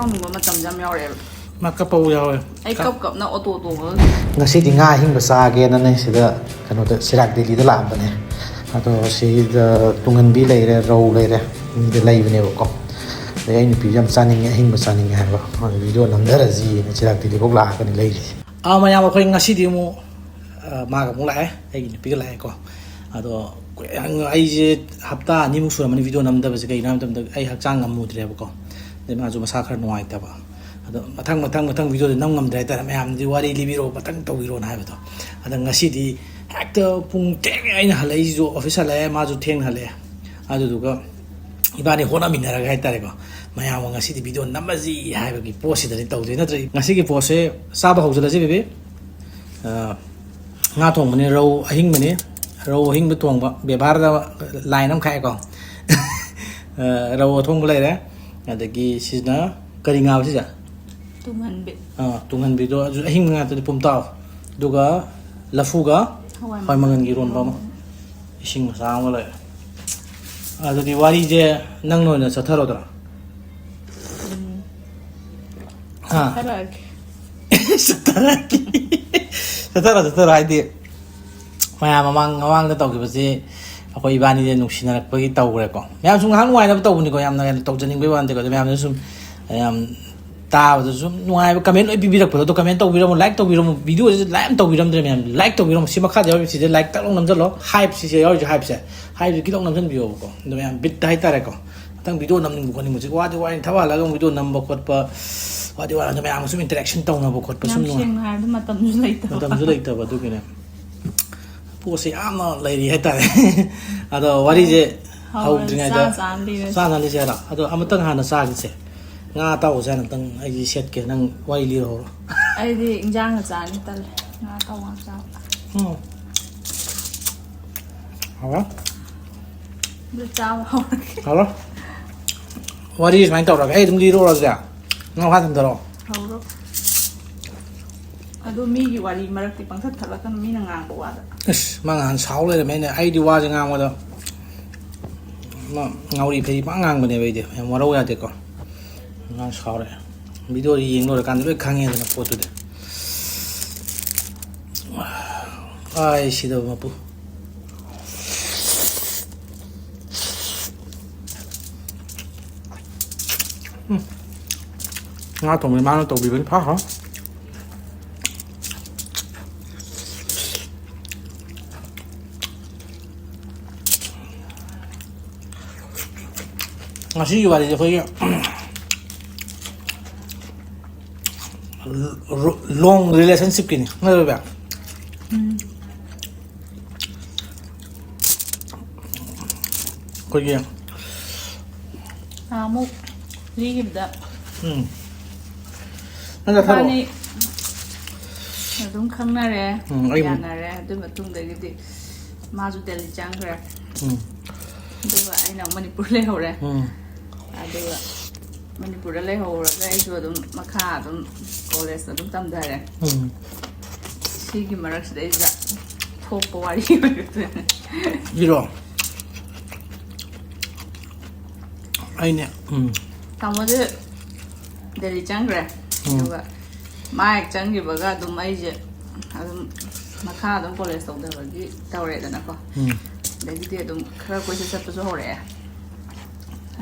ꯁꯥꯎꯅꯤꯡꯕ ꯃꯇꯝꯁꯨ ꯌꯥꯝ ꯌꯥꯎꯔꯛꯑꯦꯕ ꯃꯀꯞꯄꯧ ꯌꯥꯎꯋꯦ ꯑꯩ ꯀꯞꯅ ꯑꯣꯇꯣ ꯇꯣꯡꯉꯒ ꯉꯁꯤꯗꯤ ꯉꯥ ꯑꯍꯤꯡꯕ ꯆꯥꯒꯦꯅꯅꯦ ꯁꯤꯗ ꯀꯩꯅꯣꯗ ꯁꯤꯔꯥꯛ ꯗꯦꯜꯂꯤꯗ ꯂꯥꯛꯑꯝꯕꯅꯦ ꯑꯗꯣ ꯁꯤꯗ ꯇꯨꯡꯍꯟꯕꯤ ꯂꯩꯔꯦ ꯔꯧ ꯂꯩꯔꯦ ꯃꯤꯗ ꯂꯩꯕꯅꯦꯕꯀꯣ ꯑꯗꯩ ꯑꯩ ꯅꯨꯄꯤꯁꯨ ꯌꯥꯝ ꯆꯥꯅꯤꯡꯉꯦ ꯑꯍꯤꯡꯕ ꯆꯥꯅꯤꯡꯉꯦ ꯍꯥꯏꯕ ꯑꯗꯨ ꯚꯤꯗꯤꯑꯣ ꯅꯝꯊꯔꯁꯤꯅ ꯁꯤꯔꯥꯛ ꯗꯦꯜꯂꯤꯐꯥꯎ ꯂꯥꯛꯑꯒꯅꯤ ꯂꯩꯔꯤꯁꯦ ꯃꯌꯥꯝ ꯑꯩꯈꯣꯏ ꯉꯁꯤꯗꯤ ꯑꯃꯨꯛ ꯃꯥꯒ ꯑꯃꯨꯛ ꯂꯥꯛꯑꯦ ꯑꯩꯒꯤ ꯅꯨꯄꯤꯒ ꯂꯥꯛꯑꯦꯀꯣ ꯑꯗꯣ ꯑꯩꯁꯦ ꯍꯞꯇꯥ ꯑꯅꯤꯃꯨꯛ ꯁꯨꯔꯝꯃꯅꯤ ꯚꯤꯗꯤꯑꯣ ꯅꯝꯗꯕꯁꯦ ꯀꯩꯒꯤꯅꯣ ꯍꯥꯏꯕ ꯃꯇꯝꯗ ꯑꯩ ꯍꯛꯆꯥꯡ ꯉꯝꯃꯨꯗ꯭ꯔꯦꯕꯀꯣ ꯑꯗꯩ ꯃꯥꯁꯨ ꯃꯁꯥ ꯈꯔ ꯅꯨꯡꯉꯥꯏꯇꯕ ꯑꯗꯣ ꯃꯊꯪ ꯚꯤꯗꯤꯑꯣꯗꯤ ꯅꯝ ꯉꯝꯗ꯭ꯔꯦ ꯍꯥꯏꯇꯥꯔꯦ ꯃꯌꯥꯝꯗꯤ ꯋꯥꯔꯤ ꯂꯤꯕꯤꯔꯛꯑꯣ ꯃꯊꯪ ꯇꯧꯕꯤꯔꯣꯅ ꯍꯥꯏꯕꯗꯣ ꯑꯗ ꯉꯁꯤꯗꯤ ꯍꯦꯛꯇ ꯄꯨꯡ ꯊꯦꯡꯉꯦ ꯑꯩꯅ ꯍꯜꯂꯛꯏꯁꯤꯁꯨ ꯑꯣꯐꯤꯁ ꯍꯜꯂꯛꯑꯦ ꯃꯥꯁꯨ ꯊꯦꯡꯅ ꯍꯜꯂꯛꯑꯦ ꯑꯗꯨꯗꯨꯒ ꯏꯕꯥꯅꯤ ꯍꯣꯠꯅꯃꯤꯟꯅꯔꯒ ꯍꯥꯏꯇꯥꯔꯦꯀꯣ ꯃꯌꯥꯝꯒ ꯉꯁꯤꯗꯤ ꯚꯤꯗꯤꯑꯣ ꯅꯝꯃꯁꯤ ꯍꯥꯏꯕꯒꯤ ꯄꯣꯠꯁꯤꯗꯅꯤ ꯇꯧꯗꯣꯏ ꯅꯠꯇ꯭ꯔꯗꯤ ꯉꯁꯤꯒꯤ ꯄꯣꯠꯁꯦ ꯆꯥꯕ ꯍꯧꯖꯤꯜꯂꯁꯤ ꯕꯦꯕꯤ ꯉꯥ ꯊꯣꯡꯕꯅꯤ ꯔꯧ ꯑꯍꯤꯡꯕꯅꯤ ꯔꯧ ꯑꯍꯤꯡꯕ ꯊꯣꯡꯕ ꯕꯦꯕꯥꯔꯗ ꯂꯥꯏꯟ ꯑꯃ ꯈꯥꯛꯑꯦꯀꯣ ꯔꯧ ꯑꯊꯣꯡꯕ ꯂꯩꯔꯦ ꯑꯗꯒꯤ ꯁꯤꯅ ꯀꯔꯤ ꯉꯥꯕ ꯁꯤꯁꯦ ꯇꯨꯡꯍꯟꯕꯤ ꯇꯨꯡꯍꯟꯕꯤꯗꯣ ꯑꯗꯨ ꯑꯍꯤꯡꯕ ꯉꯥꯛꯇꯗꯤ ꯄꯨꯝꯇꯥꯎ ꯑꯗꯨꯒ ꯂꯐꯨꯒ ꯍꯋꯥꯏ ꯃꯪꯒꯟꯒꯤ ꯏꯔꯣꯟꯕ ꯑꯃ ꯏꯁꯤꯡ ꯃꯆꯥ ꯑꯃꯒ ꯂꯩꯔꯦ ꯑꯗꯨꯗꯤ ꯋꯥꯔꯤꯁꯦ ꯅꯪꯅ ꯑꯣꯏꯅ ꯆꯠꯊꯔꯣꯗ꯭ꯔꯥ ꯆꯠꯊꯔꯣ ꯍꯥꯏꯗꯤ ꯃꯌꯥꯝ ꯃꯃꯥꯡꯗ ꯇꯧꯈꯤꯕꯁꯤ ꯑꯩꯈꯣꯏ ꯏꯕꯥꯅꯤꯁꯦ ꯅꯨꯡꯁꯤꯅꯔꯛꯄꯒꯤ ꯇꯧꯈ꯭ꯔꯦꯀꯣ ꯃꯌꯥꯝ ꯁꯨꯝ ꯉꯥꯏꯍꯥꯛ ꯅꯨꯡꯉꯥꯏꯅꯕ ꯇꯧꯕꯅꯤꯀꯣ ꯌꯥꯝꯅ ꯇꯧꯖꯅꯤꯡꯕꯒꯤ ꯋꯥꯅꯗꯦꯀꯣ ꯑꯗꯣ ꯃꯌꯥꯝꯅ ꯁꯨꯝ ꯌꯥꯝ ꯇꯥꯕꯗ ꯁꯨꯝ ꯅꯨꯡꯉꯥꯏꯕ ꯀꯃꯦꯟ ꯂꯣꯏ ꯄꯤꯕꯤꯔꯛꯄꯗꯣ ꯑꯗꯣ ꯀꯃꯦꯟ ꯇꯧꯕꯤꯔꯝꯃꯣ ꯂꯥꯏꯛ ꯇꯧꯕꯤꯔꯝꯃꯣ ꯚꯤꯗꯤꯑꯣꯁꯦ ꯂꯥꯏꯛ ꯑꯃ ꯇꯧꯕꯤꯔꯝꯗ꯭ꯔꯦ ꯃꯌꯥꯝ ꯂꯥꯏꯛ ꯇꯧꯕꯤꯔꯝꯃꯣ ꯁꯤ ꯃꯈꯥꯗ ꯌꯥꯎꯔꯤꯕ ꯁꯤꯗ ꯂꯥꯏꯛ ꯇꯛ ꯂꯥꯎ ꯅꯝꯁꯤꯜꯂꯣ ꯍꯥꯏꯞꯁꯤꯁꯦ ꯌꯥꯎꯔꯤꯁꯦ ꯍꯥꯏꯞꯁꯦ ꯈꯤꯇꯪ ꯅꯝꯁꯤꯟꯕꯤꯌꯣꯕꯀꯣ ꯑꯗꯣ ꯃꯌꯥꯝ ꯕꯤꯠꯇ ꯍꯥꯏꯇꯥꯔꯦꯀꯣ ꯃꯊꯪ ꯚꯤꯗꯤꯑꯣ ꯅꯝꯅꯤꯡꯕ ꯈꯣꯠꯅꯤꯡꯕꯁꯤ ꯋꯥꯗꯤ ꯋꯥꯏꯅꯤ ꯊꯕꯛ ꯍꯜꯂꯒ ꯑꯃꯨꯛ ꯚꯤꯗꯤꯑꯣ ꯅꯝꯕ ꯈꯣꯠꯄ ꯋꯥꯗꯤ ꯋꯥꯏ ꯑꯗꯣ ꯃꯌꯥꯝꯒ ꯁꯨꯝ ꯏꯟꯇꯔꯦꯛꯁꯟ ꯇꯧꯅꯕ ꯈꯣꯠꯄ ꯁꯨꯝ ꯌꯥꯝ ꯁꯦꯡꯅ ꯍꯥꯏꯔꯕꯗ ꯃꯇꯝꯁꯨ ꯂꯩꯇꯕ ꯑꯗꯨꯒꯤꯅꯦ ꯄꯣꯠꯁꯦ ꯌꯥꯝꯅ ꯂꯩꯔꯤ ꯍꯥꯏꯇꯥꯔꯦ ꯑꯗꯣ ꯋꯥꯔꯤꯁꯦ ꯍꯧꯗ꯭ꯔꯤꯉꯩꯗ ꯆꯥꯅꯂꯤꯁꯦ ꯍꯥꯏꯔꯣ ꯑꯗꯣ ꯑꯃꯇꯪ ꯍꯥꯟꯅ ꯆꯥꯈꯤꯁꯦ ꯉꯥ ꯑꯇꯥꯎꯕꯁꯦ ꯍꯥꯟꯅꯇꯪ ꯑꯩꯒꯤ ꯁꯦꯠꯀꯦ ꯅꯪ ꯋꯥꯔꯤ ꯂꯤꯔꯍꯧꯔꯣ ꯑꯩꯗꯤ ꯏꯟꯖꯥꯡꯒ ꯆꯥꯅꯤ ꯇꯜꯂꯦ ꯉꯥ ꯑꯇꯥꯎꯕ ꯆꯥꯕ ꯍꯥꯎꯔꯣ ꯑꯗꯨ ꯆꯥꯕ ꯍꯧꯔꯒꯦ ꯍꯥꯎꯔꯣ ꯋꯥꯔꯤ ꯁꯨꯃꯥꯏꯅ ꯇꯧꯔꯒꯦ ꯑꯩ ꯑꯗꯨꯝ ꯂꯤꯔꯣꯔꯁꯦ ꯉꯥ ꯃꯈꯥ ꯊꯝꯊꯔꯣ ꯍꯧꯔꯣ ꯑꯗꯣ ꯃꯤꯒꯤ ꯋꯥꯔꯤ ꯃꯔꯛꯇꯤ ꯄꯪꯊꯠ ꯊꯠꯂꯛꯀꯅꯨ ꯃꯤꯅ ꯉꯥꯡꯕ ꯋꯥꯗ ꯃꯥ ꯉꯍꯥꯟ ꯁꯥꯎ ꯂꯩꯔꯝꯃꯦ ꯑꯩꯗꯤ ꯋꯥꯁꯦ ꯉꯥꯡꯕꯗ ꯉꯥꯎꯔꯤ ꯐꯩ ꯄꯥꯡ ꯉꯥꯡꯕꯅꯦꯕ ꯑꯩꯗꯤ ꯌꯥꯝ ꯋꯥꯔꯧ ꯌꯥꯗꯦꯀꯣ ꯉꯥꯡ ꯁꯥꯎꯔꯦ ꯚꯤꯗꯤꯑꯣ ꯌꯦꯡ ꯂꯣꯏꯔꯀꯥꯟꯗ ꯂꯣꯏ ꯈꯪꯉꯦꯗꯅ ꯄꯣꯠꯇꯨꯗꯤ ꯁꯤꯗꯕ ꯃꯄꯨ ꯉꯥ ꯊꯣꯡꯕꯗꯤ ꯃꯥꯅ ꯇꯧꯕꯤꯕꯅꯤ ꯍꯥꯎ ꯉꯁꯤꯒꯤ ꯋꯥꯔꯤꯁꯦ ꯑꯩꯈꯣꯏꯒꯤ ꯂꯣꯡ ꯔꯤꯂꯦꯁꯟꯁꯤꯞꯀꯤꯅꯤ ꯅꯠꯇ꯭ꯔꯕ ꯑꯩꯈꯣꯏꯒꯤ ꯑꯃꯨꯛ ꯂꯤꯈꯤꯕꯗ ꯏꯕꯥꯅꯤ ꯑꯗꯨꯝ ꯈꯪꯅꯔꯦ ꯌꯥꯅꯔꯦ ꯑꯗꯨ ꯃꯇꯨꯡꯗꯒꯤꯗꯤ ꯃꯥꯁꯨ ꯗꯦꯜꯂꯤ ꯆꯪꯈ꯭ꯔꯦ ꯑꯗꯨꯒ ꯑꯩꯅ ꯃꯅꯤꯄꯨꯔ ꯂꯩꯍꯧꯔꯦ ꯑꯗꯨꯒ ꯃꯅꯤꯄꯨꯔꯗ ꯂꯩꯍꯧꯔꯒ ꯑꯩꯁꯨ ꯑꯗꯨꯝ ꯃꯈꯥ ꯑꯗꯨꯝ ꯀꯣꯂꯦꯖ ꯑꯗꯨꯝ ꯇꯝꯊꯔꯦ ꯁꯤꯒꯤ ꯃꯔꯛꯁꯤꯗꯩꯁꯤꯗ ꯊꯣꯛꯄ ꯋꯥꯔꯤ ꯑꯣꯏꯔꯛꯇꯣꯏꯅꯦ ꯏꯔꯣ ꯑꯩꯅꯦ ꯇꯥꯃꯣꯁꯦ ꯗꯦꯜꯂꯤ ꯆꯪꯈ꯭ꯔꯦ ꯑꯗꯨꯒ ꯃꯥ ꯍꯦꯛ ꯆꯪꯈꯤꯕꯒ ꯑꯗꯨꯝ ꯑꯩꯁꯦ ꯑꯗꯨꯝ ꯃꯈꯥ ꯑꯗꯨꯝ ꯀꯣꯂꯦꯖ ꯇꯧꯊꯕꯒꯤ ꯇꯧꯔꯦꯗꯅꯀꯣ ꯑꯗꯒꯤꯗꯤ ꯑꯗꯨꯝ ꯈꯔ ꯀꯣꯏꯆꯠ ꯆꯠꯄꯁꯨ ꯍꯧꯔꯛꯑꯦ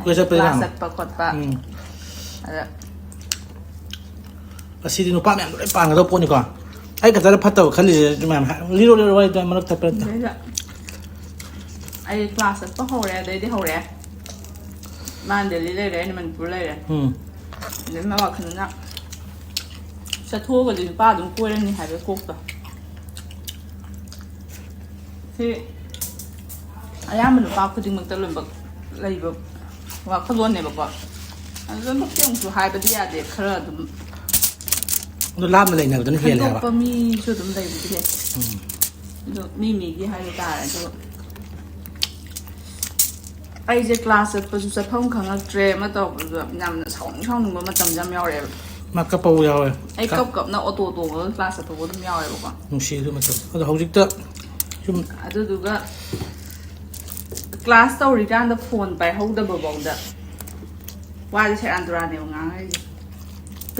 ꯀ꯭ꯂꯥꯁ ꯆꯠꯄ ꯈꯣꯠꯄ ꯑꯗ ꯑꯁꯤꯗꯤ ꯅꯨꯄꯥ ꯃꯌꯥꯝꯗꯣ ꯂꯣꯏ ꯄꯥꯡꯒꯗꯕ ꯄꯣꯠꯅꯤꯀꯣ ꯑꯩ ꯈꯛꯇꯗ ꯐꯠꯇꯕ ꯈꯜꯂꯤꯁꯦ ꯃꯌꯥꯝ ꯂꯤꯔꯣ ꯋꯥꯔꯤꯗꯣ ꯃꯔꯛ ꯊꯠꯄ ꯑꯗꯩꯗ ꯑꯩ ꯀ꯭ꯂꯥꯁ ꯆꯠꯄ ꯍꯧꯔꯦ ꯑꯗꯩꯗꯤ ꯍꯧꯔꯛꯑꯦ ꯃꯥꯅ ꯗꯦꯜꯂꯤ ꯂꯩꯔꯦ ꯑꯩꯅ ꯃꯅꯤꯄꯨꯔ ꯂꯩꯔꯦ ꯑꯗꯩ ꯃꯥ ꯋꯥꯈꯜꯗꯨꯅ ꯆꯠꯊꯣꯛꯑꯒꯗꯤ ꯅꯨꯄꯥ ꯑꯗꯨꯝ ꯀꯣꯏꯔꯅꯤ ꯍꯥꯏꯕ ꯀꯣꯛꯇꯣ ꯁꯤ ꯑꯌꯥꯝꯕ ꯅꯨꯄꯥ ꯈꯨꯗꯤꯡꯃꯛꯇ ꯂꯣꯏꯅꯃꯛ ꯂꯩꯕ ꯋꯥꯈꯜꯂꯣꯟꯅꯦꯕꯀꯣ ꯑꯗꯨ ꯑꯃꯨꯛꯁꯨ ꯍꯥꯏꯕꯗꯤ ꯌꯥꯗꯦ ꯈꯔ ꯑꯗꯨꯝ ꯑꯗꯨ ꯂꯥꯞꯅ ꯂꯩꯅꯕꯗꯨꯅ ꯍꯦꯜꯂꯦ ꯍꯥꯏꯕ ꯈꯟꯗꯣꯛꯄ ꯃꯤꯁꯨ ꯑꯗꯨꯝ ꯂꯩꯕꯗꯤ ꯂꯩ ꯑꯗꯣ ꯃꯤꯒꯤ ꯍꯥꯏꯕ ꯇꯥꯔꯦ ꯑꯗꯨꯒ ꯑꯩꯁꯦ ꯀ꯭ꯂꯥꯁ ꯆꯠꯄꯁꯨ ꯆꯠꯐꯝ ꯈꯪꯉꯛꯇ꯭ꯔꯦ ꯑꯃ ꯇꯧꯕꯁꯨ ꯌꯥꯝꯅ ꯁꯥꯎꯅꯤꯡꯕ ꯃꯇꯝꯁꯨ ꯌꯥꯝ ꯌꯥꯎꯔꯛꯑꯦꯕ ꯃꯀꯞꯄꯧ ꯌꯥꯎꯋꯦ ꯑꯩ ꯀꯞꯅ ꯑꯣꯇꯣ ꯇꯣꯡꯉꯒ ꯀ꯭ꯂꯥꯁ ꯆꯠꯊꯣꯛꯄ ꯑꯗꯨꯝ ꯌꯥꯎꯋꯦꯕꯀꯣ ꯅꯨꯡꯁꯤ ꯑꯗꯨ ꯃꯇꯝ ꯑꯗꯣ ꯍꯧꯖꯤꯛꯇ ꯁꯨꯝ ꯑꯗꯨꯗꯨꯒ ꯀ꯭ꯂꯥꯁ ꯇꯧꯔꯤꯀꯥꯟꯗ ꯐꯣꯟ ꯄꯥꯏꯍꯧꯗꯕꯐꯥꯎꯗ ꯋꯥꯁꯦ ꯁꯦꯔꯥꯟ ꯇꯨꯔꯥꯟꯅꯦꯕ ꯉꯥꯡꯉꯛꯏꯁꯦ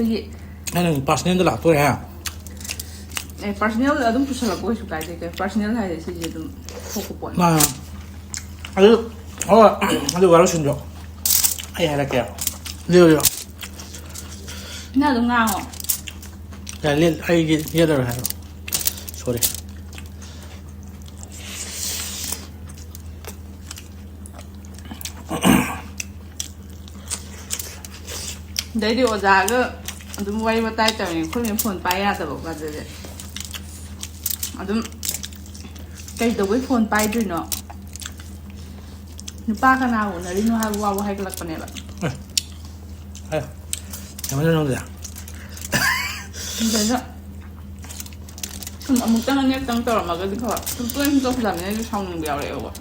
ꯑꯩꯈꯣꯏꯒꯤ ꯅꯪ ꯄꯥꯔꯁꯅꯦꯜꯗ ꯂꯥꯛꯇꯣꯔꯦ ꯍꯥ ꯄꯥꯔꯁꯣꯅꯦꯜ ꯑꯗꯨꯝ ꯄꯨꯁꯜꯂꯛꯄ ꯀꯩꯁꯨ ꯀꯥꯏꯗꯦ ꯀꯩ ꯄꯥꯔꯁꯣꯅꯦꯜ ꯍꯥꯏꯗꯤ ꯁꯤꯁꯦ ꯑꯗꯨꯝ ꯊꯣꯛꯄ ꯄꯣꯠꯅꯤ ꯑꯗꯨ ꯍꯣꯏ ꯑꯗꯨ ꯋꯥꯔꯨꯁꯤꯟꯗꯣ ꯑꯩ ꯍꯥꯏꯔꯛꯀꯦ ꯂꯤꯌꯣ ꯅꯪ ꯑꯗꯨꯝ ꯉꯥꯡꯉꯣ ꯑꯩꯒꯤ ꯌꯦꯠꯂꯔꯣꯏ ꯍꯥꯏꯔꯣ ꯁꯣꯔꯤ ꯑꯗꯩꯗꯤ ꯑꯣꯖꯥꯒ ꯑꯗꯨꯝ ꯋꯥꯔꯤ ꯋꯥꯇꯥꯏ ꯇꯧꯔꯤꯉꯩ ꯑꯩꯈꯣꯏꯅ ꯐꯣꯟ ꯄꯥꯏ ꯌꯥꯗꯕ ꯀꯥꯟꯗꯗꯤ ꯑꯗꯨꯝ ꯀꯩꯗꯧꯕꯩ ꯐꯣꯟ ꯄꯥꯏꯗꯣꯏꯅꯣ ꯅꯨꯄꯥ ꯀꯅꯥ ꯎꯅꯔꯤꯅꯣ ꯍꯥꯏꯕ ꯋꯥꯕ ꯍꯥꯏꯒꯠꯂꯛꯄꯅꯦꯕ ꯌꯥꯝꯅ ꯅꯪꯗꯤ ꯑꯗꯩꯗ ꯁꯨꯝ ꯑꯃꯨꯛꯇꯪ ꯑꯅꯤꯔꯛꯇꯪ ꯇꯧꯔꯝꯃꯒꯗꯤ ꯐꯕ ꯁꯨꯝ ꯇꯣꯏꯅ ꯇꯧꯁꯤꯜꯂꯕꯅꯤꯅ ꯑꯩꯁꯨ ꯁꯥꯎꯅꯤꯡꯕ ꯌꯥꯎꯔꯛꯑꯦꯕ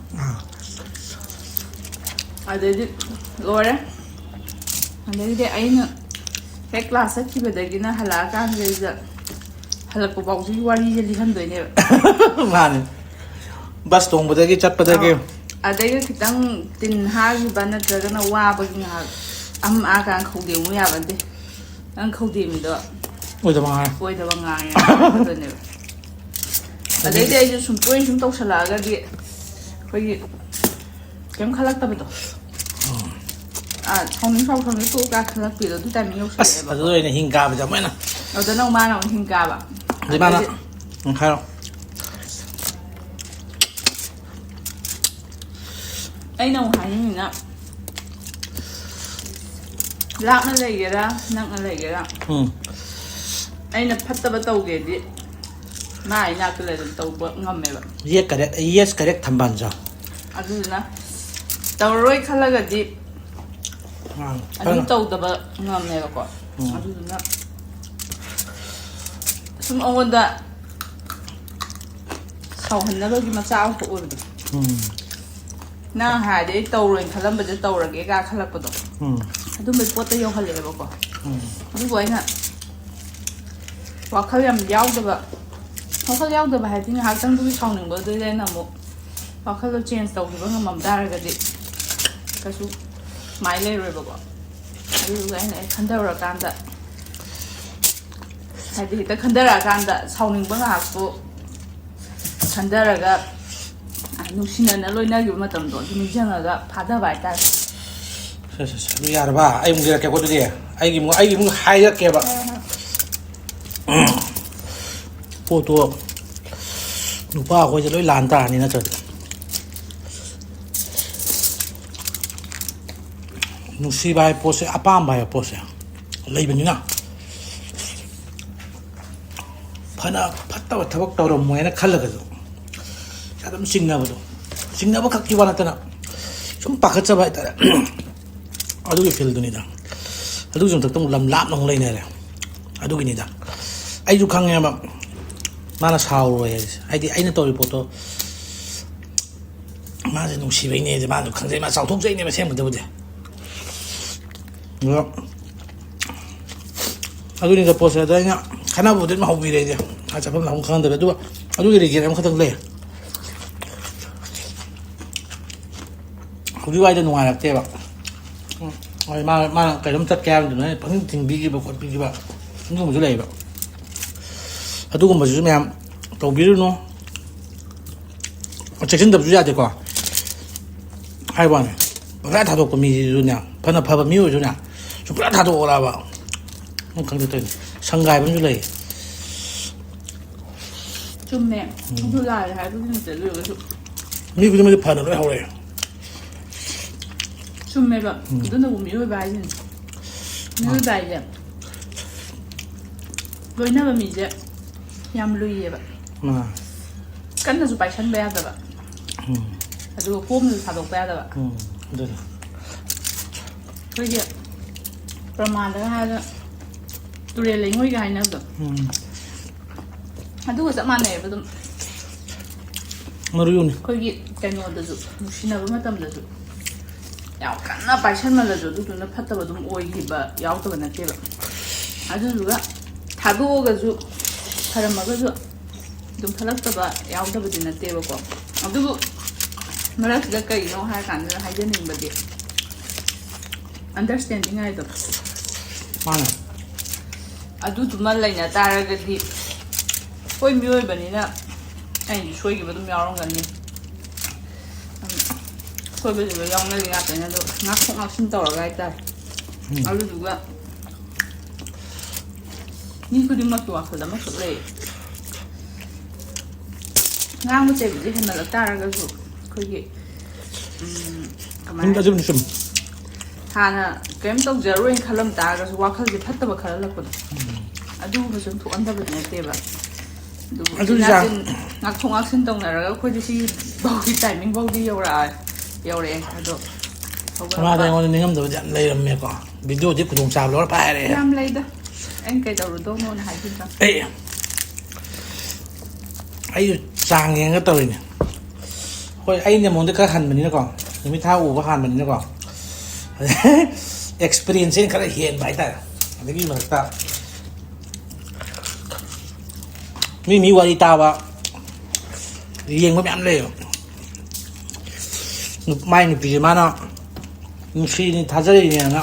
ꯑꯗꯩꯗꯤ ꯂꯣꯏꯔꯦ ꯑꯗꯩꯗꯤ ꯑꯩꯅ ꯍꯦꯛ ꯀ꯭ꯂꯥꯁ ꯆꯠꯈꯤꯕꯗꯒꯤꯅ ꯍꯜꯂꯛꯑꯀꯥꯟꯗꯩꯗ ꯍꯜꯂꯛꯄ ꯐꯥꯎꯁꯤꯒꯤ ꯋꯥꯔꯤꯁꯦ ꯂꯤꯍꯟꯗꯣꯏꯅꯦꯕ ꯃꯥꯅꯤ ꯕꯁ ꯇꯣꯡꯕꯗꯒꯤ ꯆꯠꯄꯗꯒꯤ ꯑꯗꯩꯗ ꯈꯤꯇꯪ ꯇꯤꯟ ꯍꯥꯏꯈꯤꯕ ꯅꯠꯇ꯭ꯔꯒꯅ ꯋꯥꯕꯒꯤ ꯉꯥꯏꯍꯥꯛ ꯑꯥꯀꯥꯟ ꯈꯧꯗꯦꯡꯉꯨ ꯌꯥꯕ ꯅꯠꯇꯦ ꯅꯪ ꯈꯧꯗꯦꯡꯉꯤꯗꯣ ꯑꯣꯏꯗꯕ ꯉꯥꯡꯉꯦ ꯑꯗꯨꯅꯦꯕ ꯑꯗꯩꯗꯤ ꯑꯩꯁꯨ ꯁꯨꯝ ꯇꯣꯏꯅ ꯁꯨꯝ ꯇꯧꯁꯜꯂꯛꯑꯒꯗꯤ ꯑꯩꯈꯣꯏꯒꯤ ꯀꯩꯝ ꯈꯜꯂꯛꯇꯕꯗꯣ ꯁꯥꯎꯅꯤꯡ ꯇꯣꯛꯑꯒ ꯈꯜꯂꯛꯄꯤꯗꯣ ꯑꯗꯨ ꯇꯥꯏꯃꯤꯡ ꯌꯧꯁꯜꯂꯛꯑꯦꯕ ꯑꯗꯨꯗ ꯑꯣꯏꯅ ꯍꯤꯡ ꯀꯥꯕꯁꯦ ꯑꯃꯨꯛ ꯑꯗꯨꯗ ꯅꯪ ꯃꯥꯅ ꯑꯃꯨꯛ ꯍꯤꯡ ꯀꯥꯕ ꯃꯥꯅ ꯍꯥꯏꯔꯣ ꯑꯩꯅ ꯑꯃꯨꯛ ꯍꯥꯏꯅꯤꯡꯉꯤꯅ ꯂꯥꯞꯅ ꯂꯩꯒꯦꯔꯥ ꯅꯛꯅ ꯂꯩꯒꯦꯔꯥ ꯑꯩꯅ ꯐꯠꯇꯕ ꯇꯧꯒꯦꯗꯤ ꯃꯥ ꯏꯅꯥꯛꯇ ꯂꯩ ꯑꯗꯨꯝ ꯇꯧꯕ ꯉꯝꯃꯦꯕ ꯌꯦꯁ ꯀꯔꯦꯛ ꯊꯝꯕꯥꯜꯖꯣ ꯑꯗꯨꯗꯨꯅ ꯇꯧꯔꯔꯣꯏ ꯈꯜꯂꯒꯗꯤ ꯑꯗꯨꯝ ꯇꯧꯗꯕ ꯉꯝꯃꯦꯕꯀꯣ ꯑꯗꯨꯗꯨꯅ ꯁꯨꯝ ꯑꯩꯉꯣꯟꯗ ꯁꯥꯎꯍꯟꯅꯕꯒꯤ ꯃꯆꯥ ꯑꯃꯈꯛ ꯑꯣꯏꯕꯗꯣ ꯅꯪ ꯍꯥꯏꯔꯗꯤ ꯑꯩ ꯇꯧꯔꯣꯏꯅ ꯈꯜꯂꯝꯕꯁꯦ ꯇꯧꯔꯒꯦꯒ ꯈꯜꯂꯛꯄꯗꯣ ꯑꯗꯨꯝꯕꯒꯤ ꯄꯣꯠꯇ ꯌꯧꯍꯜꯂꯛꯑꯦꯕꯀꯣ ꯑꯗꯨꯕꯨ ꯑꯩꯅ ꯋꯥꯈꯜ ꯌꯥꯝ ꯌꯥꯎꯗꯕ ꯍꯥꯏꯗꯤ ꯉꯥꯏꯍꯥꯛꯇꯪꯗꯨꯒꯤ ꯁꯥꯎꯅꯤꯡꯕꯗꯨꯗꯤ ꯑꯩꯅ ꯑꯃꯨꯛ ꯋꯥꯈꯜꯗꯣ ꯆꯦꯟꯖ ꯇꯧꯈꯤꯕ ꯉꯝꯃꯝ ꯇꯥꯔꯒꯗꯤ ꯀꯩꯁꯨ ꯁꯨꯃꯥꯏꯅ ꯂꯩꯔꯣꯏꯕꯀꯣ ꯑꯗꯨꯗꯨꯒ ꯑꯩꯅ ꯈꯟꯊꯔꯨꯔꯀꯥꯟꯗ ꯍꯥꯏꯗꯤ ꯍꯦꯛꯇ ꯈꯟꯊꯔꯛꯑꯀꯥꯟꯗ ꯁꯥꯎꯅꯤꯡꯕ ꯉꯥꯏꯍꯥꯛꯇꯣ ꯈꯟꯊꯔꯒ ꯅꯨꯡꯁꯤꯅꯅ ꯂꯣꯏꯅꯈꯤꯕ ꯃꯇꯝꯗꯣ ꯑꯗꯨ ꯅꯤꯡꯁꯤꯡꯉꯒ ꯐꯥꯊꯕ ꯍꯥꯏꯇꯥꯔꯦ ꯑꯗꯨ ꯌꯥꯔꯕ ꯑꯩ ꯑꯃꯨꯛ ꯂꯤꯔꯛꯀꯦꯀꯣ ꯑꯗꯨꯗꯤ ꯑꯩꯒꯤ ꯑꯃꯨꯛ ꯍꯥꯏꯔꯛꯀꯦꯕ ꯄꯣꯠꯇꯣ ꯅꯨꯄꯥ ꯑꯩꯈꯣꯏꯁꯦ ꯂꯣꯏ ꯂꯥꯟ ꯇꯥꯔꯅꯤ ꯅꯠꯇ꯭ꯔꯗꯤ ꯅꯨꯡꯁꯤꯕ ꯍꯥꯏꯕ ꯄꯣꯠꯁꯦ ꯑꯄꯥꯝꯕ ꯍꯥꯏꯕ ꯄꯣꯠꯁꯦ ꯂꯩꯕꯅꯤꯅ ꯐꯅ ꯐꯠꯇꯕ ꯊꯕꯛ ꯇꯧꯔꯝꯃꯣꯏꯅ ꯈꯜꯂꯒꯁꯨ ꯑꯗꯨꯝ ꯆꯤꯡꯅꯕ ꯈꯛꯀꯤ ꯋꯥ ꯅꯠꯇꯅ ꯁꯨꯝ ꯄꯥꯈꯠꯆꯕ ꯍꯥꯏꯇꯥꯔꯦ ꯑꯗꯨꯒꯤ ꯐꯤꯜꯗꯨꯅꯤꯗ ꯑꯗꯨꯒꯤ ꯃꯊꯛꯇ ꯑꯃꯨꯛ ꯂꯝ ꯂꯥꯞꯅ ꯑꯃꯨꯛ ꯂꯩꯅꯔꯦ ꯑꯗꯨꯒꯤꯅꯤꯗ ꯑꯩꯁꯨ ꯈꯪꯉꯦꯕ ꯃꯥꯅ ꯁꯥꯎꯔꯣꯏ ꯍꯥꯏꯁꯦ ꯍꯥꯏꯗꯤ ꯑꯩꯅ ꯇꯧꯔꯤ ꯄꯣꯠꯇꯣ ꯃꯥꯁꯦ ꯅꯨꯡꯁꯤꯕꯩꯅꯦꯁꯦ ꯃꯥꯁꯨ ꯈꯪꯖꯩ ꯃꯥ ꯆꯥꯎꯊꯣꯛꯆꯩꯅꯦꯕ ꯁꯦꯝꯕꯗꯕꯨꯗꯤ ꯑꯗꯨꯅꯤꯗ ꯄꯣꯠꯁꯦ ꯑꯗ ꯑꯩꯅ ꯈꯟꯅꯕꯕꯨꯗꯤ ꯑꯗꯨꯝ ꯍꯧꯕꯤꯔꯛꯏꯁꯦ ꯆꯠꯐꯝ ꯂꯥꯛꯐꯝ ꯈꯪꯗꯕ ꯑꯗꯨꯒ ꯑꯗꯨꯒꯤ ꯔꯤꯒ꯭ꯔꯦꯠ ꯑꯃꯈꯛꯇꯪ ꯂꯩ ꯍꯧꯖꯤꯛ ꯋꯥꯏꯗ ꯅꯨꯡꯉꯥꯏꯔꯛꯇꯦꯕ ꯃꯥꯅ ꯀꯩꯅꯣꯝ ꯆꯠꯀꯦ ꯍꯥꯏꯕꯗꯨꯅ ꯑꯩꯅ ꯄꯪꯊꯤꯡ ꯊꯤꯡꯕꯤꯈꯤꯕ ꯈꯣꯠꯄꯤꯈꯤꯕ ꯑꯗꯨꯒꯨꯝꯕꯁꯨ ꯂꯩꯌꯦꯕ ꯑꯗꯨꯒꯨꯝꯕꯁꯤꯁꯨ ꯃꯌꯥꯝ ꯇꯧꯕꯤꯔꯨꯅꯨ ꯆꯦꯛꯁꯤꯟꯗꯕꯁꯨ ꯌꯥꯗꯦꯀꯣ ꯍꯥꯏꯕ ꯋꯥꯅꯤ ꯄꯨꯔꯥ ꯊꯥꯗꯣꯛꯄ ꯃꯤꯁꯤꯁꯨꯅꯦ ꯐꯅ ꯐꯕ ꯃꯤ ꯑꯣꯏꯔꯁꯨꯅꯦ ꯁꯨꯝ ꯄꯨꯔꯥ ꯊꯥꯗꯣꯛꯑꯣꯔꯕ ꯈꯪꯗꯦ ꯇꯧꯔꯤꯅꯤ ꯁꯪꯒꯥꯏꯕ ꯑꯃꯁꯨ ꯂꯩ ꯆꯨꯝꯃꯦ ꯑꯗꯨ ꯂꯥꯜꯂꯦ ꯍꯥꯏꯕꯗꯤ ꯅꯠꯇꯦ ꯑꯗꯨ ꯑꯣꯏꯔꯒꯁꯨ ꯃꯤ ꯈꯨꯗꯤꯡꯃꯛꯇꯤ ꯐꯅ ꯂꯣꯏ ꯍꯧꯔꯛꯑꯦ ꯆꯨꯝꯃꯦꯕ ꯑꯗꯨꯅꯕꯨ ꯃꯤꯑꯣꯏꯕ ꯍꯥꯏꯁꯤꯅꯤ ꯃꯤꯑꯣꯏꯕ ꯍꯥꯏꯁꯦ ꯂꯣꯏꯅꯕ ꯃꯤꯁꯦ ꯌꯥꯝ ꯂꯨꯏꯌꯦꯕ ꯀꯟꯅꯁꯨ ꯄꯥꯏꯁꯟꯕ ꯌꯥꯗꯕ ꯑꯗꯨꯒ ꯀꯣꯝꯅꯁꯨ ꯊꯥꯗꯣꯛꯄ ꯌꯥꯗꯕ ꯑꯗꯨꯅꯤ ꯑꯩꯈꯣꯏꯒꯤ ꯄ꯭ꯔꯃꯥꯟꯗꯒ ꯍꯥꯏꯔꯒ ꯇꯨꯔꯦꯜ ꯂꯩꯉꯣꯏꯒ ꯍꯥꯏꯅꯕꯗꯣ ꯑꯗꯨꯒ ꯆꯞ ꯃꯥꯟꯅꯩꯑꯕ ꯑꯗꯨꯝ ꯃꯔꯨꯅꯤ ꯑꯩꯈꯣꯏꯒꯤ ꯀꯩꯅꯣꯗꯁꯨ ꯅꯨꯡꯁꯤꯅꯕ ꯃꯇꯝꯗꯁꯨ ꯌꯥꯝ ꯀꯟꯅ ꯄꯥꯏꯁꯟꯃꯜꯂꯁꯨ ꯑꯗꯨꯗꯨꯅ ꯐꯠꯇꯕ ꯑꯗꯨꯝ ꯑꯣꯏꯈꯤꯕ ꯌꯥꯎꯗꯕ ꯅꯠꯇꯦꯕ ꯑꯗꯨꯗꯨꯒ ꯊꯥꯗꯣꯛꯑꯒꯁꯨ ꯐꯔꯝꯃꯒꯁꯨ ꯑꯗꯨꯝ ꯐꯠꯂꯛꯇꯕ ꯌꯥꯎꯗꯕꯗꯤ ꯅꯠꯇꯦꯕꯀꯣ ꯑꯗꯨꯕꯨ ꯃꯔꯛꯁꯤꯗ ꯀꯩꯅꯣ ꯍꯥꯏꯔ ꯀꯥꯟꯗ ꯍꯥꯏꯖꯅꯤꯡꯕꯗꯤ ꯑꯟꯗꯔꯁꯇꯦꯟꯗꯤꯡ ꯍꯥꯏꯗꯣ ꯃꯥꯅꯦ ꯑꯗꯨꯗꯨꯃ ꯂꯩꯅ ꯇꯥꯔꯒꯗꯤ ꯍꯣꯏ ꯃꯤꯑꯣꯏꯕꯅꯤꯅ ꯑꯩꯅꯁꯨ ꯁꯣꯏꯈꯤꯕ ꯑꯗꯨꯝ ꯌꯥꯎꯔꯝꯒꯅꯤ ꯁꯣꯏꯕꯁꯤꯡꯗꯣ ꯌꯥꯎꯅꯔꯤ ꯉꯥꯛꯇꯅꯤ ꯑꯗꯣ ꯉꯥꯛꯊꯣꯛ ꯉꯥꯛꯁꯤꯟ ꯇꯧꯔꯒ ꯍꯥꯏꯇꯥꯔꯦ ꯑꯗꯨꯗꯨꯒ ꯃꯤ ꯈꯨꯗꯤꯡꯃꯛꯀꯤ ꯋꯥꯈꯜ ꯑꯃꯈꯛ ꯂꯩꯌꯦ ꯉꯥꯡꯕ ꯆꯩꯕꯁꯦ ꯍꯦꯟꯃꯜꯂꯛ ꯇꯥꯔꯒꯁꯨ ꯑꯩꯈꯣꯏꯒꯤ ꯀꯃꯥꯏꯅ ꯑꯗꯨꯝ ꯁꯨꯝ ꯍꯥꯟꯅ ꯀꯔꯤꯝ ꯇꯧꯖꯔꯣꯏꯅ ꯈꯜꯂꯝ ꯇꯥꯔꯒꯁꯨ ꯋꯥꯈꯜꯁꯦ ꯐꯠꯇꯕ ꯈꯜꯂꯛꯄꯗꯣ ꯑꯗꯨꯒꯨꯝꯕ ꯁꯨꯝ ꯊꯣꯛꯍꯟꯗꯕꯗꯤ ꯅꯠꯇꯦꯕ ꯑꯗꯨꯕꯨ ꯉꯥꯛꯊꯣꯛ ꯉꯥꯛꯁꯤꯟ ꯇꯧꯅꯔꯒ ꯑꯩꯈꯣꯏꯗꯤ ꯁꯤ ꯐꯥꯎꯒꯤ ꯇꯥꯏꯃꯤꯡ ꯐꯥꯎꯗꯤ ꯌꯧꯔꯛꯑꯦ ꯑꯗꯣ ꯃꯥꯗ ꯑꯩꯉꯣꯟꯗ ꯅꯤꯡꯉꯝꯗꯕꯗꯤ ꯌꯥꯝ ꯂꯩꯔꯝꯃꯦꯀꯣ ꯚꯤꯗꯤꯑꯣꯗꯤ ꯈꯨꯗꯣꯡꯆꯥꯕ ꯂꯧꯔ ꯄꯥꯏꯔꯦ ꯌꯥꯝ ꯂꯩꯗ ꯑꯩꯅ ꯀꯩꯗꯧꯔꯨꯗꯧꯅꯣꯅ ꯍꯥꯏꯈꯤꯕ ꯑꯩꯁꯨ ꯆꯥꯡ ꯌꯦꯡꯉꯒ ꯇꯧꯔꯤꯅꯦ ꯍꯣꯏ ꯑꯩꯅ ꯃꯉꯣꯟꯗ ꯈꯔ ꯍꯟꯕꯅꯤꯅꯀꯣ ꯅꯨꯃꯤꯠ ꯊꯥ ꯎꯕ ꯍꯥꯟꯕꯅꯤꯅꯀꯣ ꯑꯦꯛꯁꯄꯤꯔꯤꯌꯦꯟꯁꯁꯦ ꯈꯔ ꯍꯦꯟꯕ ꯍꯥꯏꯇꯥꯔꯦ ꯑꯗꯒꯤ ꯃꯔꯛꯇ ꯃꯤ ꯋꯥꯔꯤ ꯇꯥꯕ ꯌꯦꯡꯕ ꯃꯌꯥꯝ ꯂꯩꯌꯦꯕ ꯃꯥꯏ ꯅꯨꯄꯤꯁꯦ ꯃꯥꯅ ꯅꯨꯡꯁꯤꯅꯤ ꯊꯥꯖꯔꯤꯅꯦꯅ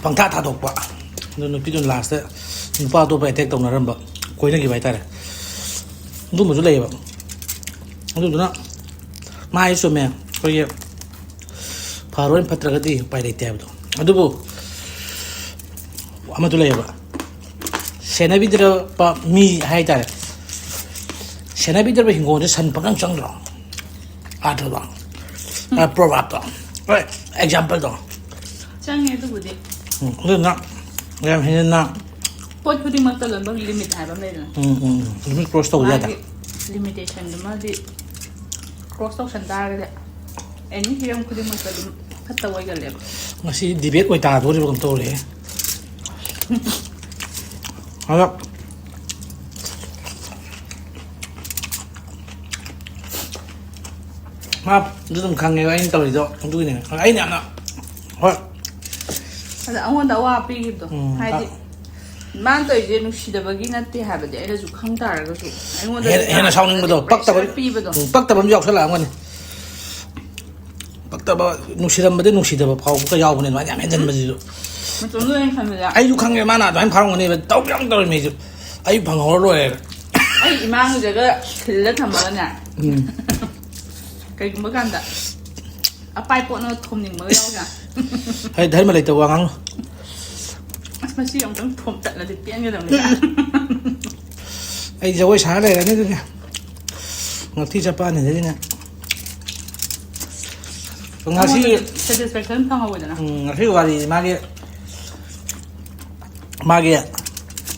ꯄꯪꯊꯥ ꯊꯥꯗꯣꯛꯄ ꯑꯗꯨ ꯅꯨꯄꯤꯗꯨꯅ ꯂꯥꯁꯇ ꯅꯨꯄꯥ ꯑꯇꯣꯞꯄ ꯑꯦꯇꯦꯛ ꯇꯧꯅꯔꯝꯕ ꯀꯣꯏꯅꯈꯤꯕ ꯍꯥꯏꯇꯥꯔꯦ ꯑꯗꯨꯝꯕꯁꯨ ꯂꯩꯌꯦꯕ ꯑꯗꯨꯗꯨꯅ ꯃꯥ ꯍꯥꯏ ꯆꯨꯝꯃꯦ ꯑꯩꯈꯣꯏꯒꯤ ꯐꯔꯣꯏꯅ ꯐꯠꯇ꯭ꯔꯒꯗꯤ ꯎꯄꯥꯏ ꯂꯩꯇꯦ ꯍꯥꯏꯕꯗꯣ ꯑꯗꯨꯕꯨ ꯑꯃꯗꯨ ꯂꯩꯌꯦꯕ ꯁꯦꯟꯅꯕꯤꯗ꯭ꯔꯕ ꯃꯤ ꯍꯥꯏꯇꯥꯔꯦ ꯁꯦꯟꯅꯕꯤꯗ꯭ꯔꯕ ꯍꯤꯡꯒꯣꯜꯁꯦ ꯁꯟ ꯄꯪꯆꯪ ꯆꯪꯗ꯭ꯔꯣ ꯑꯥꯊ꯭ꯔꯗꯣ ꯄ꯭ꯔꯣꯚꯥꯞꯇꯣ ꯍꯣꯏ ꯑꯦꯛꯖꯥꯝꯄꯜꯗꯣ ꯆꯪꯉꯦ ꯑꯗꯨꯕꯨꯗꯤ ꯑꯗꯨꯅ ꯌꯥꯝ ꯍꯦꯟꯅ ꯄꯣꯠ ꯈꯨꯗꯤꯡꯃꯛꯇ ꯂꯣꯏꯅꯃꯛ ꯂꯤꯃꯤꯠ ꯍꯥꯏꯕ ꯑꯃ ꯂꯩꯗꯅ ꯂꯤꯃꯤꯠ ꯀ꯭ꯔꯣꯁ ꯇꯧꯕ ꯌꯥꯗꯦ ꯃꯥꯒꯤ ꯂꯤꯃꯤꯇꯦꯁꯟꯗꯨꯃꯗꯤ ꯀ꯭ꯔꯣꯁ ꯇꯧꯁꯟ ꯇꯥꯔꯒꯗꯤ ꯑꯦꯅꯤ ꯍꯤꯔꯝ ꯈꯨꯗꯤꯡꯃꯛꯇ ꯑꯗꯨꯝ ꯐꯠꯇꯕ ꯑꯣꯏꯒꯜꯂꯦꯕ ꯉꯁꯤ ꯗꯤꯕꯦꯠ ꯑꯣꯏ ꯇꯥꯗꯣꯔꯤꯕ ꯀꯩꯅꯣ ꯇꯧꯔꯦ ꯑꯗꯣ ꯃꯥ ꯑꯗꯨ ꯑꯗꯨꯝ ꯈꯪꯉꯦꯕ ꯑꯩꯅ ꯇꯧꯔꯤꯗꯣ ꯑꯗꯨꯒꯤꯅꯦ ꯑꯩꯅ ꯌꯥꯝꯅ ꯍꯣꯏ ꯑꯗ ꯑꯩꯉꯣꯟꯗ ꯑꯋꯥꯕ ꯄꯤꯈꯤꯕꯗꯣ ꯍꯥꯏꯗꯤ ꯃꯥꯅ ꯇꯧꯔꯤꯁꯦ ꯅꯨꯡꯁꯤꯗꯕꯒꯤ ꯅꯠꯇꯦ ꯍꯥꯏꯕꯗꯤ ꯑꯩꯅꯁꯨ ꯈꯪ ꯇꯥꯔꯒꯁꯨ ꯑꯩꯉꯣꯟꯗ ꯍꯦꯟꯅ ꯁꯥꯎꯅꯤꯡꯕꯗꯣ ꯄꯤꯕꯗꯣ ꯄꯛꯇꯕ ꯑꯃ ꯌꯥꯎꯁꯜꯂꯛꯑꯝꯒꯅꯤ ꯄꯛꯇꯕ ꯅꯨꯡꯁꯤꯔꯝꯕꯗꯤ ꯅꯨꯡꯁꯤꯗꯕ ꯐꯥꯎꯕꯒ ꯌꯥꯎꯕꯅꯦ ꯑꯗꯨꯃꯥꯏꯅ ꯌꯥꯝ ꯍꯦꯟꯖꯟꯕꯁꯤꯁꯨ ꯃꯇꯣꯝꯗ ꯑꯩꯅ ꯈꯟꯕꯗ ꯑꯩꯁꯨ ꯈꯪꯉꯦ ꯃꯥꯅ ꯑꯗꯨꯃꯥꯏꯅ ꯐꯥꯔꯝꯒꯅꯦꯕ ꯇꯧꯕ ꯌꯥꯝ ꯇꯧꯔꯤꯃꯤ ꯑꯩꯁꯨ ꯑꯩ ꯐꯪꯍꯧꯔ ꯂꯣꯏꯔꯦ ꯑꯩ ꯏꯃꯥꯡꯗꯨꯗꯒ ꯈꯤꯜꯂ ꯊꯝꯃꯒꯅꯦ ꯀꯩꯒꯨꯝꯕ ꯀꯥꯟꯗ ꯑꯄꯥꯏ ꯄꯣꯠꯅ ꯊꯣꯝꯅꯤꯡꯕꯒ ꯌꯥꯎꯖꯥ ꯍꯣꯏ ꯙꯔꯃ ꯂꯩꯇꯕ ꯋꯥ ꯉꯥꯡꯅꯨ ꯑꯁ ꯃꯁꯤ ꯑꯃꯨꯛꯇꯪ ꯊꯣꯝꯇꯠꯂꯗꯤ ꯄꯦꯟꯒꯗꯕꯅꯤ ꯑꯩ ꯖꯒꯣꯏ ꯁꯥꯔ ꯂꯩꯔꯅꯤ ꯑꯗꯨꯗꯤ ꯉꯛꯊꯤ ꯆꯠꯄꯅꯤ ꯑꯗꯨꯗꯤꯅꯦ ꯉꯁꯤ ꯁꯦꯇꯤꯁꯐꯦꯛꯁꯟ ꯐꯪꯍꯧꯏꯗꯅ ꯉꯁꯤ ꯋꯥꯔꯤ ꯃꯥꯒꯤ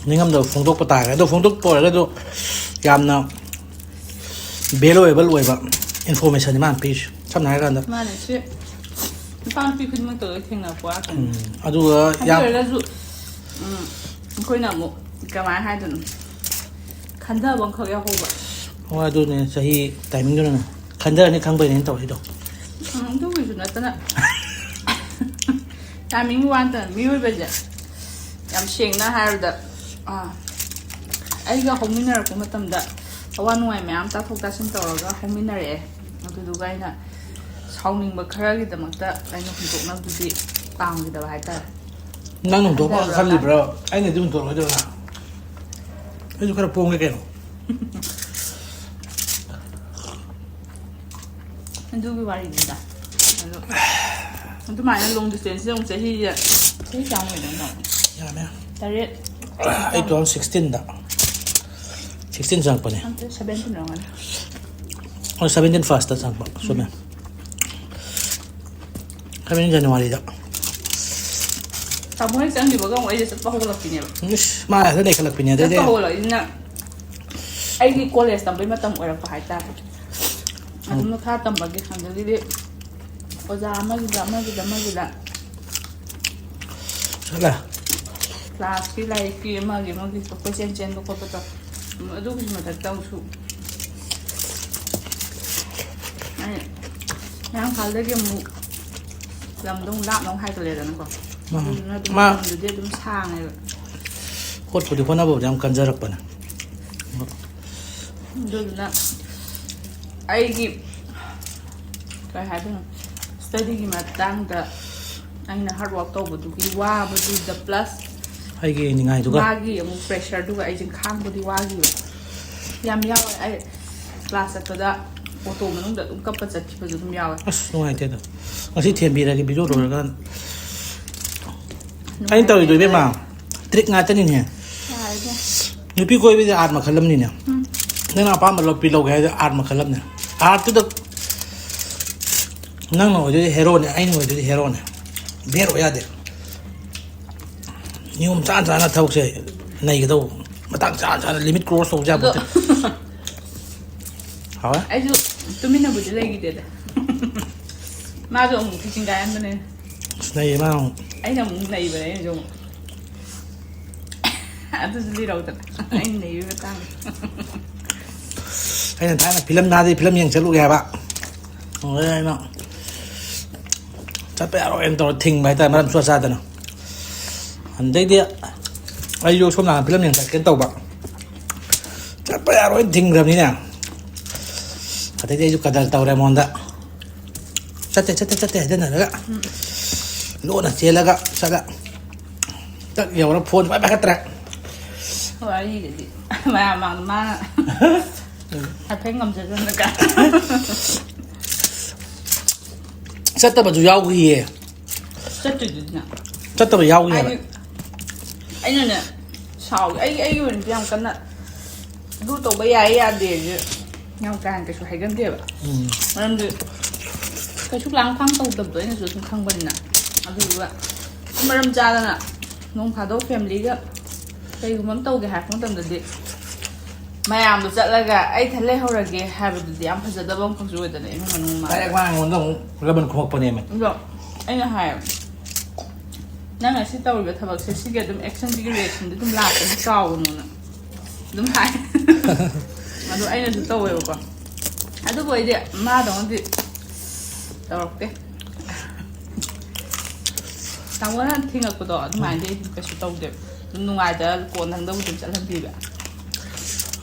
ꯅꯤꯡꯉꯝꯗꯕ ꯐꯣꯡꯗꯣꯛꯄ ꯇꯥꯔꯦ ꯑꯗꯣ ꯐꯣꯡꯗꯣꯛꯄ ꯑꯣꯏꯔꯒꯁꯨ ꯌꯥꯝꯅ ꯚꯦꯂꯨꯑꯦꯕꯜ ꯑꯣꯏꯕ ꯏꯟꯐꯣꯔꯃꯦꯁꯟꯅꯤ ꯃꯥꯅ ꯄꯤꯔꯤꯁꯤ ꯁꯝꯅ ꯍꯥꯏꯔꯀꯥꯟꯗ ꯃꯥꯅꯦ ꯁꯤ ꯅꯨꯄꯥ ꯅꯨꯄꯤ ꯈꯨꯗꯤꯡꯃꯛꯇ ꯂꯣꯏ ꯊꯦꯡꯅꯔꯛꯄ ꯉꯥꯛꯇꯅꯤ ꯑꯗꯨꯒ ꯑꯗꯨ ꯑꯣꯏꯔꯒꯁꯨ ꯑꯩꯈꯣꯏꯅ ꯑꯃꯨꯛ ꯀꯃꯥꯏꯅ ꯍꯥꯏꯗꯣꯏꯅꯣ ꯈꯟꯊꯕ ꯑꯃꯈꯛ ꯌꯥꯎꯍꯧꯕ ꯍꯣꯏ ꯑꯗꯨꯅꯦ ꯆꯍꯤ ꯇꯥꯏꯃꯤꯡꯗꯨꯅ ꯈꯟꯊꯔꯅꯤ ꯈꯪꯕꯩꯅꯦ ꯇꯧꯔꯤꯗꯣ ꯑꯗꯨꯒꯤꯁꯨ ꯅꯠꯇꯅ ꯇꯥꯏꯃꯤꯡꯒꯤ ꯋꯥ ꯅꯠꯇꯅ ꯃꯤꯑꯣꯏꯕꯁꯦ ꯌꯥꯝ ꯁꯦꯡꯅ ꯍꯥꯏꯔꯕꯗ ꯑꯩꯒ ꯍꯧꯃꯤꯟꯅꯔꯛꯄ ꯃꯇꯝꯗ ꯑꯋꯥ ꯅꯨꯡꯉꯥꯏ ꯃꯌꯥꯝ ꯇꯥꯊꯣꯛ ꯇꯥꯁꯤꯟ ꯇꯧꯔꯒ ꯍꯧꯃꯤꯟꯅꯔꯛꯑꯦ ꯑꯗꯨꯗꯨꯒ ꯑꯩꯅ ꯁꯥꯎꯅꯤꯡꯕ ꯈꯔꯒꯤꯗꯃꯛꯇ ꯑꯩꯅ ꯍꯨꯟꯗꯣꯛꯅꯕꯗꯨꯗꯤ ꯄꯥꯝꯈꯤꯗꯕ ꯍꯥꯏꯇꯥꯔꯦ ꯅꯪ ꯍꯨꯟꯗꯣꯛꯄ ꯈꯜꯂꯤꯕ꯭ꯔꯥ ꯑꯩꯅꯗꯤ ꯍꯨꯟꯗꯣꯛꯑꯣꯏꯗꯣꯏꯔꯥ ꯑꯩꯁꯨ ꯈꯔ ꯄꯣꯡꯒꯦ ꯀꯩꯅꯣ ꯑꯗꯨꯒꯤ ꯋꯥꯔꯤꯅꯤꯗ ꯑꯗꯣ ꯑꯗꯨꯃꯥꯏꯅ ꯂꯣꯡ ꯗꯤꯁꯇꯦꯟꯁꯁꯦ ꯑꯃꯨꯛ ꯆꯍꯤ ꯀꯌꯥꯃꯨꯛ ꯑꯣꯏꯗꯣꯏꯅꯣ ꯌꯥꯝꯃꯦ 8 ꯑꯩ 2016 ꯆꯪꯉꯛꯄꯅꯦ 17 ꯑꯣꯏꯔꯝꯒꯅꯤ 17 ꯐꯥꯔꯁꯇ ꯆꯪꯉꯛꯄ ꯆꯨꯝꯃꯦ 17 ꯖꯅꯋꯥꯔꯤꯗ ꯇꯥꯃꯣ ꯍꯦꯛ ꯆꯪꯈꯤꯕꯒ ꯑꯃꯨꯛ ꯑꯩꯁꯦ ꯆꯠꯄ ꯍꯧꯒꯠꯂꯛꯄꯤꯅꯦꯕ ꯃꯥ ꯍꯦꯛꯇ ꯂꯩꯈꯠꯂꯛꯄꯤꯅꯦ ꯑꯗꯩꯗꯤ ꯆꯠꯄ ꯍꯧꯒꯠꯂꯛꯏꯁꯤꯅ ꯑꯩꯒꯤ ꯀꯣꯂꯦꯖ ꯇꯝꯕꯩ ꯃꯇꯝ ꯑꯣꯏꯔꯛꯄ ꯍꯥꯏꯇꯥꯔꯦ ꯑꯗꯨꯝ ꯃꯈꯥ ꯇꯝꯕꯒꯤ ꯍꯪꯒꯗꯤ ꯑꯣꯖꯥ ꯑꯃꯒꯤꯗ ꯆꯠꯂꯦ ꯀ꯭ꯂꯥꯁꯀꯤ ꯂꯥꯏꯔꯤꯛꯀꯤ ꯑꯃꯒꯤ ꯀꯣꯏꯆꯦꯟ ꯆꯦꯟꯕ ꯈꯣꯠꯄ ꯑꯗꯨꯒꯤꯁꯨ ꯃꯊꯛꯇ ꯑꯃꯨꯛꯁꯨ ꯃꯌꯥꯝꯈꯥꯜꯗꯒꯤ ꯑꯃꯨꯛ ꯂꯝꯗꯣ ꯑꯃꯨꯛ ꯂꯥꯞꯅ ꯑꯃꯨꯛ ꯍꯥꯏꯒꯠꯂꯦꯗꯅꯀꯣ ꯑꯗꯨꯗꯨꯅ ꯑꯗꯨꯝ ꯃꯇꯝꯗꯨꯗꯤ ꯑꯗꯨꯝ ꯁꯥꯡꯉꯦꯕ ꯍꯣꯠꯅꯕꯕꯨꯗꯤ ꯌꯥꯝ ꯀꯟꯖꯔꯛꯄꯅꯦ ꯑꯗꯨꯗꯨꯅ ꯑꯩꯒꯤ ꯀꯩ ꯍꯥꯏꯗꯣꯏꯅꯣ ꯁ꯭ꯇꯗꯤꯒꯤ ꯃꯇꯥꯡꯗ ꯑꯩꯅ ꯍꯥꯔꯗ ꯋꯥꯔꯛ ꯇꯧꯕꯗꯨꯒꯤ ꯋꯥꯕꯗꯨꯗ ꯄ꯭ꯂꯁ ꯑꯩꯒꯤ ꯅꯤꯡꯉꯥꯏꯗꯨꯒ ꯃꯥꯒꯤ ꯑꯃꯨꯛ ꯄ꯭ꯔꯦꯁꯔꯗꯨꯒ ꯑꯩꯁꯦ ꯈꯥꯡꯕꯗꯤ ꯋꯥꯈꯤꯕ ꯌꯥꯝ ꯌꯥꯎꯋꯦ ꯑꯩ ꯀ꯭ꯂꯥꯁ ꯆꯠꯄꯗ ꯑꯣꯇꯣ ꯃꯅꯨꯡꯗ ꯑꯗꯨꯝ ꯀꯞꯄ ꯆꯠꯈꯤꯕꯁꯨ ꯑꯗꯨꯝ ꯌꯥꯎꯋꯦ ꯑꯁ ꯅꯨꯡꯉꯥꯏꯇꯦꯗ ꯉꯁꯤ ꯊꯦꯝꯕꯤꯔꯒꯦ ꯚꯤꯗꯤꯑꯣ ꯂꯣꯏꯔꯒ ꯑꯩꯅ ꯇꯧꯔꯤꯗꯣ ꯏꯕꯦꯝꯃ ꯇ꯭ꯔꯤꯛ ꯉꯥꯛꯇꯅꯤꯅꯦ ꯌꯥꯔꯦꯅꯦ ꯅꯨꯄꯤ ꯀꯣꯏꯕꯗꯤ ꯑꯥꯔꯠ ꯃꯈꯜ ꯑꯃꯅꯤꯅꯦ ꯅꯪꯅ ꯑꯄꯥꯝꯕ ꯂꯧꯄꯤ ꯂꯧꯒꯦ ꯍꯥꯏꯗꯤ ꯑꯥꯔꯠ ꯃꯈꯜ ꯑꯃꯅꯦ ꯑꯥꯔꯠꯇꯨꯗ ꯅꯪꯅ ꯑꯣꯏꯗꯣꯏꯗꯤ ꯍꯦꯔꯣꯅꯦ ꯑꯩꯅ ꯑꯣꯏꯗꯣꯏꯗꯤ ꯍꯦꯔꯣꯅꯦ ꯚꯦꯔꯣ ꯌꯥꯗꯦ ꯅꯤꯌꯣꯝ ꯆꯥꯅ ꯆꯥꯅ ꯊꯕꯛꯁꯦ ꯅꯩꯒꯗꯧꯕ ꯃꯇꯥꯡ ꯆꯥꯅ ꯆꯥꯅ ꯂꯤꯃꯤꯠ ꯀ꯭ꯔꯣꯁ ꯇꯧꯕ ꯑꯗꯣ ꯌꯥꯕ ꯍꯥꯎꯋꯦ ꯑꯩꯁꯨ ꯇꯨꯃꯤꯟꯅꯕꯨꯗꯤ ꯂꯩꯈꯤꯗꯦꯗ ꯃꯥꯁꯨ ꯑꯃꯨꯛ ꯊꯤꯆꯤꯡ ꯀꯥꯏꯍꯟꯕꯅꯦ ꯅꯩꯌꯦ ꯃꯥ ꯑꯩꯅ ꯑꯃꯨꯛ ꯅꯩꯕꯅꯦ ꯑꯩꯅꯁꯨ ꯑꯃꯨꯛ ꯑꯗꯨꯁꯨ ꯂꯤꯔꯧꯗꯅ ꯑꯩꯅ ꯅꯩꯕꯒꯤ ꯃꯇꯥꯡꯗ ꯑꯩꯅ ꯊꯥꯏꯅ ꯐꯤꯂꯝ ꯅꯥꯗꯤ ꯐꯤꯂꯝ ꯌꯦꯡ ꯆꯠꯂꯨꯒꯦ ꯍꯥꯏꯕ ꯑꯩꯅ ꯆꯠꯄ ꯌꯥꯔꯣꯏꯅ ꯇꯧꯔ ꯊꯤꯡꯕ ꯍꯥꯏꯇꯥꯔꯦ ꯃꯔꯝ ꯆꯨꯋꯥ ꯆꯥꯗꯅ ꯑꯗꯩꯗꯤ ꯑꯩꯁꯨ ꯁꯣꯝ ꯅꯥꯀꯟ ꯐꯤꯂꯝ ꯌꯦꯡ ꯆꯠꯀꯦꯅ ꯇꯧꯕ ꯆꯠꯄ ꯌꯥꯔꯣꯏꯅ ꯊꯤꯡꯈ꯭ꯔꯕꯅꯤꯅꯦ ꯑꯗꯩꯗꯤ ꯑꯩꯁꯨ ꯀꯗꯔ ꯇꯧꯔꯦ ꯃꯉꯣꯟꯗ ꯆꯠꯇꯦ ꯍꯥꯏꯗꯅꯔꯒ ꯂꯣꯟꯅ ꯆꯦꯜꯂꯒ ꯆꯠꯂ ꯆꯠ ꯌꯧꯔꯒ ꯐꯣꯟ ꯁꯨꯡꯄꯥꯏ ꯄꯥꯏꯈꯠꯇ꯭ꯔꯦ ꯋꯥꯔꯤꯒꯗꯤ ꯃꯌꯥꯝ ꯃꯥꯡꯗ ꯃꯥꯅ ꯍꯥꯏꯐꯦꯠ ꯉꯝꯖꯗꯅꯒ ꯆꯠꯇꯕꯁꯨ ꯌꯥꯎꯈꯤꯌꯦ ꯆꯠꯇꯣꯏꯗꯨꯅ ꯆꯠꯇꯕ ꯌꯥꯎꯈꯤꯌꯦꯕ ꯑꯩꯅꯅꯦ ꯁꯥꯎꯒꯦ ꯑꯩꯒꯤ ꯑꯣꯏꯅꯗꯤ ꯌꯥꯝ ꯀꯟꯅ ꯑꯗꯨ ꯇꯧꯕ ꯌꯥꯏ ꯌꯥꯗꯦꯁꯦ ꯌꯥꯝ ꯀꯥ ꯍꯦꯟꯅ ꯀꯩꯁꯨ ꯍꯥꯏꯒꯟꯗꯦꯕ ꯃꯔꯝꯗꯤ ꯀꯩꯁꯨ ꯂꯥꯡꯐꯥꯡ ꯇꯧꯗꯕꯗꯣ ꯑꯩꯅꯁꯨ ꯑꯗꯨꯝ ꯈꯪꯕꯅꯤꯅ ꯑꯗꯨꯗꯨꯒ ꯃꯔꯝ ꯆꯥꯗꯅ ꯅꯣꯡ ꯐꯥꯗꯣꯛ ꯐꯦꯃꯤꯂꯤꯒ ꯀꯩꯒꯨꯝꯕ ꯑꯃ ꯇꯧꯒꯦ ꯍꯥꯏꯔꯛꯄ ꯃꯇꯝꯗꯗꯤ ꯃꯌꯥꯝꯗꯣ ꯆꯠꯂꯒ ꯑꯩ ꯊꯜ ꯂꯩꯍꯧꯔꯒꯦ ꯍꯥꯏꯕꯗꯨꯗꯤ ꯌꯥꯝ ꯐꯖꯗꯕ ꯑꯃꯈꯛꯁꯨ ꯑꯣꯏꯗꯅ ꯏꯃꯨꯡ ꯃꯅꯨꯡ ꯗꯥꯏꯔꯦꯛ ꯃꯥꯉꯣꯟꯗ ꯑꯃꯨꯛ ꯂꯕꯟ ꯈꯨꯝꯃꯛꯄꯅꯦꯃꯦ ꯑꯗꯣ ꯑꯩꯅ ꯍꯥꯏꯌꯦꯕ ꯅꯪꯅ ꯁꯤ ꯇꯧꯔꯤꯕ ꯊꯕꯛꯁꯦ ꯁꯤꯒꯤ ꯑꯗꯨꯝ ꯑꯦꯛꯁꯟꯁꯤꯒꯤ ꯔꯤꯑꯦꯛꯁꯟꯗꯤ ꯑꯗꯨꯝ ꯂꯥꯛꯀꯅꯤ ꯀꯥꯎꯒꯅꯨꯅ ꯑꯗꯨꯝ ꯍꯥꯏ ꯑꯗꯣ ꯑꯩꯅꯁꯨ ꯇꯧꯋꯦꯕꯀꯣ ꯑꯗꯨꯕꯨ ꯑꯩꯗꯤ ꯃꯥꯗꯧꯅꯗꯤ ꯇꯧꯔꯛꯇꯦ ꯇꯥꯃꯣꯅ ꯊꯤꯡꯉꯛꯄꯗꯣ ꯑꯗꯨꯃꯥꯏꯅꯗꯤ ꯑꯩ ꯀꯩꯁꯨ ꯇꯧꯗꯦꯕ ꯑꯗꯨꯝ ꯅꯨꯡꯉꯥꯏꯗ ꯀꯣꯟꯅꯪꯗꯕꯨ ꯑꯗꯨꯝ ꯆꯠꯍꯟꯕꯤꯕ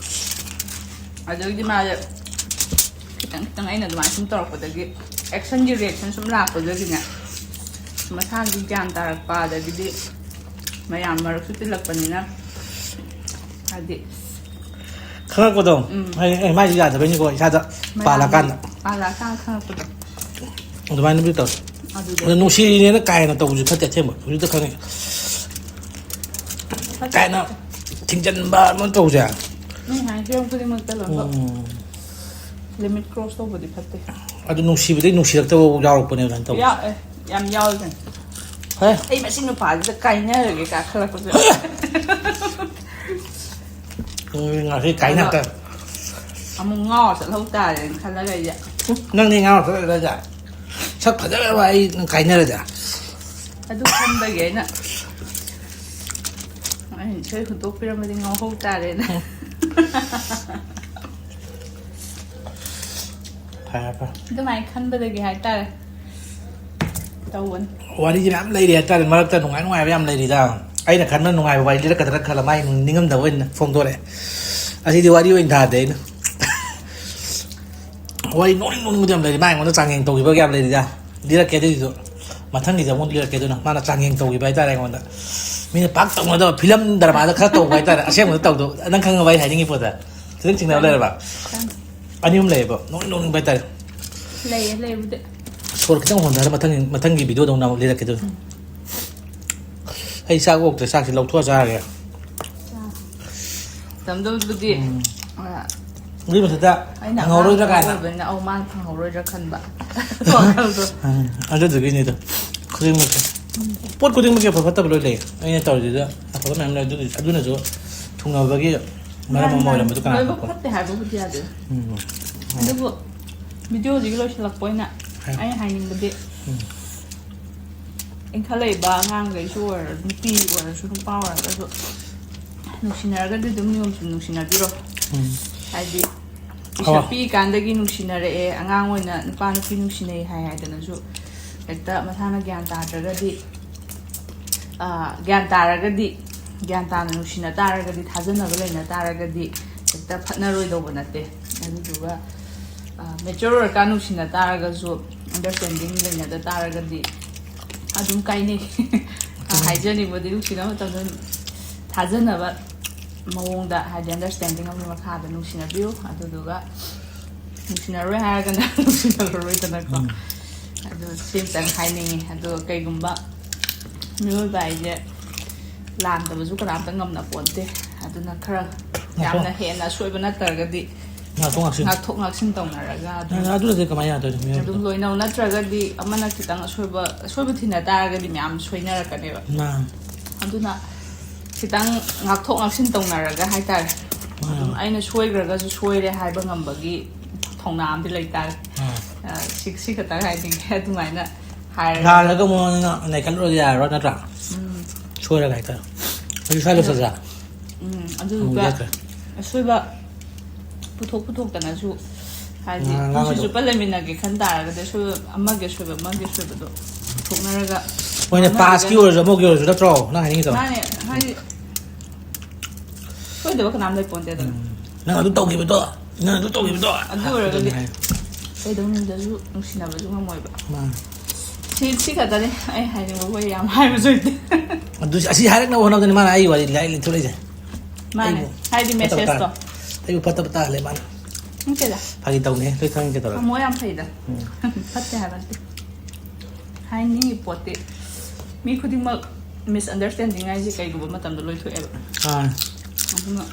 ꯑꯗꯨꯒꯤꯗꯤ ꯃꯥꯁꯦ खितंग अगर अदुमाय सुम तौरपदगी एक्शन की रिएक्शन सुम लापदगिने मसागी ग्यान तारकपा अदगिदि मयाम मरकसु तिलकपनिना हादि खंगपदो ai mai ji yadabani ko isa da palakan खंगपदो अदुमाय नुबि तो अदु नुसी ने ना काय ना तो जु फते थेम जु तो खने काय ना थिंजन बा मन तो जा नहीं हाय जेम कुदि मत लो लिमिट क्रॉस तो बदि फते अदु नुसी बदि नुसी रक्तो यावरपने ran तो या याम यावजन हे ai machine pa da kainarage ka khalakpase ngasi kaina ta amung ngao sa lau ta ren khalaga ya nang ni ngao sa ja sak phada ba ai kaina ra ja adu khamba ge na ai choi khu to piram de ngao ho ta ren pa du mai khamba de ge hai ta tawon wari ji nam lai ri ta marak ta nungai nungai yam lai ri da ai na khanna nungai wari ri ka khala mai ningam da wen phong do re asi di wari wen tha de na wari noning jam lai mai ngon changeng to gi ba yam lai ri da di ra ke de do mathang gi da mon di ra ke do na mana changeng to gi ba ta re ngon da mi pak tong da film drama da kha to ba ta asem mo to do nang khang ba hai ningi po da sing ching na le ba ani um le ba noning ba ta lei bu de सोर खितंग होनदा मथंग की video दौना ले रखे तो ai sa gok te sa si lau thua sa ge tam dum bu di ni ma ta ngau roi ra ka na ben na au man ngau roi ra khan ba adu de ni to khring ma pot khring ma ke fa ta loi le ai na taw ji da fa ma na adu na jo thunga ba ge mara ma mo la ma to kana ba phat te ha bu di ade adu bu video ji lo shi lak poina ai hai ning bu di in khalai ba ngang gai su or pi or su nu power da so nu sinar ga dum ni nu sinar biro ai di isa pi kan da gi nu sinar e angang oina nupa nu pi nu sinai hai hai da na su ekta mathana gyan ta ga di gyan ta ra ga di gyan ta nu sinar ta ra ga di thajan na ga na ta ra ga di ekta phatna roi do ba na te ani du ga mature ka nu sinar ta ra ga su understanding le na da ta ra ga di ꯑꯗꯨꯝ ꯀꯥꯏꯅꯩ ꯍꯥꯏꯖꯅꯤꯡꯕꯗꯤ ꯅꯨꯡꯁꯤꯅꯕ ꯃꯇꯝꯗ ꯊꯥꯖꯅꯕ ꯃꯑꯣꯡꯗ ꯍꯥꯏꯗꯤ understanding ꯑꯃꯒꯤ ꯃꯈꯥꯗ ꯅꯨꯡꯁꯤꯅꯕꯤꯌꯨ ꯑꯗꯨꯗꯨꯒ ꯅꯨꯡꯁꯤꯅꯔꯣꯏ ꯍꯥꯏꯔꯒꯅ ꯅꯨꯡꯁꯤꯅꯔꯔꯣꯏꯗꯅꯀꯣ ꯑꯗꯨ ꯁꯤꯝꯇꯪ ꯍꯥꯏꯅꯤꯡꯉꯤ ꯑꯗꯨꯒ ꯀꯩꯒꯨꯝꯕ ꯃꯤꯑꯣꯏꯕ ꯍꯥꯏꯁꯦ ꯂꯥꯟꯗꯕꯁꯨ ꯀꯅꯥꯝꯇ ꯉꯝꯅ ꯄꯣꯟꯇꯦ ꯑꯗꯨꯅ ꯈꯔ ꯌꯥꯝꯅ ꯍꯦꯟꯅ ꯑꯁꯣꯏꯕ ꯅꯠꯇ꯭ꯔꯒꯗꯤ ꯉꯥꯛꯊꯣꯛ ꯉꯥꯛꯁꯤꯟ ꯇꯧꯅꯔꯒ ꯑꯗꯨꯅꯗꯤ ꯀꯃꯥꯏꯅ ꯌꯥꯗꯣꯏꯅꯣ ꯑꯗꯨꯝ ꯂꯣꯏꯅꯧ ꯅꯠꯇ꯭ꯔꯒꯗꯤ ꯑꯃꯅ ꯈꯤꯇꯪ ꯑꯁꯣꯏꯕ ꯊꯤꯅ ꯇꯥꯔꯒꯗꯤ ꯃꯌꯥꯝ ꯁꯣꯏꯅꯔꯛꯀꯅꯦꯕ ꯑꯗꯨꯅ ꯈꯤꯇꯪ ꯉꯥꯛꯊꯣꯛ ꯉꯥꯛꯁꯤꯟ ꯇꯧꯅꯔꯒ ꯍꯥꯏꯇꯥꯔꯦ ꯑꯗꯨꯝ ꯑꯩꯅ ꯁꯣꯏꯈ꯭ꯔꯒꯁꯨ ꯁꯣꯏꯔꯦ ꯍꯥꯏꯕ ꯉꯝꯕꯒꯤ ꯊꯧꯅꯥ ꯑꯃꯗꯤ ꯂꯩꯇꯥꯔꯦ ꯁꯤ ꯈꯛꯇꯪ ꯍꯥꯏꯅꯤꯡꯉꯦ ꯑꯗꯨꯃꯥꯏꯅ ꯍꯥꯏꯔꯒ ꯂꯥꯜꯂꯒ ꯃꯉꯣꯟꯗ ꯅꯩꯈꯠꯂꯨꯔꯗꯤ ꯌꯥꯔꯔꯣꯏ ꯅꯠꯇ꯭ꯔꯥ ꯁꯣꯏꯔꯒ ꯍꯥꯏꯇꯥꯔꯦ ꯑꯩ ꯁ꯭ꯋꯥꯏ ꯂꯣꯏꯁꯜꯂꯁꯤꯔꯥ ꯑꯗꯨꯗꯨꯒ ꯑꯁꯣꯏꯕ ꯄꯨꯊꯣꯛꯇꯅꯁꯨ ꯍꯥꯏꯗꯤ ꯄꯨꯟꯁꯤ ꯆꯨꯞꯄ ꯂꯩꯃꯤꯟꯅꯒꯦ ꯈꯟ ꯇꯥꯔꯒꯗꯤ ꯑꯁꯣꯏꯕ ꯑꯃꯒꯤ ꯑꯁꯣꯏꯕꯗꯣ ꯄꯨꯊꯣꯛꯅꯔꯒ ꯃꯣꯏꯅ ꯄꯥꯁꯀꯤ ꯑꯣꯏꯔꯁꯨ ꯑꯃꯒꯤ ꯑꯣꯏꯔꯁꯨ ꯅꯠꯇ꯭ꯔꯣ ꯅꯪ ꯍꯥꯏꯅꯤꯡꯉꯤꯗꯣ ꯃꯥꯅꯦ ꯍꯥꯏꯗꯤ ꯁꯣꯏꯗꯕ ꯀꯅꯥꯝ ꯂꯩ ꯄꯣꯟꯇꯦꯗꯅ ꯅꯪ ꯑꯗꯨ ꯇꯧꯈꯤꯕꯗꯣ ꯑꯗꯨ ꯑꯣꯏꯔꯒꯗꯤ ꯀꯩꯗꯧꯅꯨꯡꯗꯁꯨ ꯅꯨꯡꯁꯤꯅꯕꯁꯨ ꯉꯝꯃꯣꯏꯕ ꯁꯤ ꯈꯛꯇꯅꯤ ꯑꯩ ꯍꯥꯏꯅꯤꯡꯕ ꯋꯥꯔꯤ ꯌꯥꯝ ꯍꯥꯏꯕꯁꯨ ꯂꯩꯇꯦ ꯑꯗꯨ ꯑꯁꯤ ꯍꯥꯏꯔꯛꯅꯕ ꯍꯣꯠꯅꯕꯗꯅꯤ ꯃꯥꯅ ꯑꯩ ꯋꯥꯔꯤ ꯂꯥꯏꯔꯤꯛ ꯂꯤꯊꯣꯔꯛꯏꯁꯦ ꯃꯥꯅꯦ ꯍꯥꯏꯗꯤ ꯃꯦꯁꯦꯖꯇꯣ ꯑꯩꯕꯨ ꯐꯠꯇꯕ ꯇꯥꯍꯜꯂꯦ ꯃꯥꯅ ꯅꯠꯇꯦꯗ ꯐꯥꯒꯤ ꯇꯧꯅꯦ ꯂꯣꯏ ꯈꯪꯒꯦ ꯇꯧꯔꯒ ꯊꯝꯃꯣ ꯌꯥꯝ ꯐꯩꯗ ꯐꯠꯇꯦ ꯍꯥꯏꯕ ꯅꯠꯇꯦ ꯍꯥꯏꯅꯤꯡꯉꯤ ꯄꯣꯠꯇꯤ ꯃꯤ ꯈꯨꯗꯤꯡꯃꯛ ꯃꯤꯁꯑꯟꯗꯔꯁꯇꯦꯟꯗꯤꯡ ꯍꯥꯏꯁꯦ ꯀꯩꯒꯨꯝꯕ ꯃꯇꯝꯗ ꯂꯣꯏ ꯊꯣꯛꯑꯦꯕ ꯑꯗꯨꯅ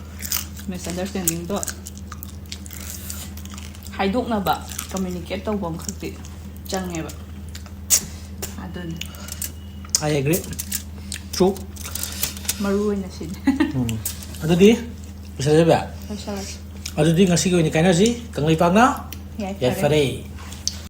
ꯃꯤꯁꯑꯟꯗꯔꯁꯇꯦꯟꯗꯤꯡꯗꯣ ꯍꯥꯏꯗꯣꯛꯅꯕ ꯀꯝꯃ꯭ꯌꯨꯅꯤꯀꯦꯠ ꯇꯧꯕ ꯑꯃꯈꯛꯇꯤ ꯆꯪꯉꯦꯕ ꯑꯗꯨꯅꯤ ꯑꯥꯏ ꯑꯦꯒ꯭ꯔꯤ ꯇ꯭ꯔꯨ ꯃꯔꯨ ꯑꯣꯏꯅ ꯁꯤꯅꯤ ꯑꯗꯨꯗꯤ ꯂꯣꯏꯁꯜꯂꯁꯦ ꯂꯣꯏꯁꯜꯂꯁꯤ ꯑꯗꯨꯗꯤ ꯉꯁꯤꯒꯤ ꯑꯣꯏꯅ ꯀꯥꯏꯅꯔꯁꯤ ꯀꯪꯂꯩꯄꯥꯛꯅ ꯌꯥꯏꯐꯔꯦ ꯌꯥꯏꯐꯔꯦ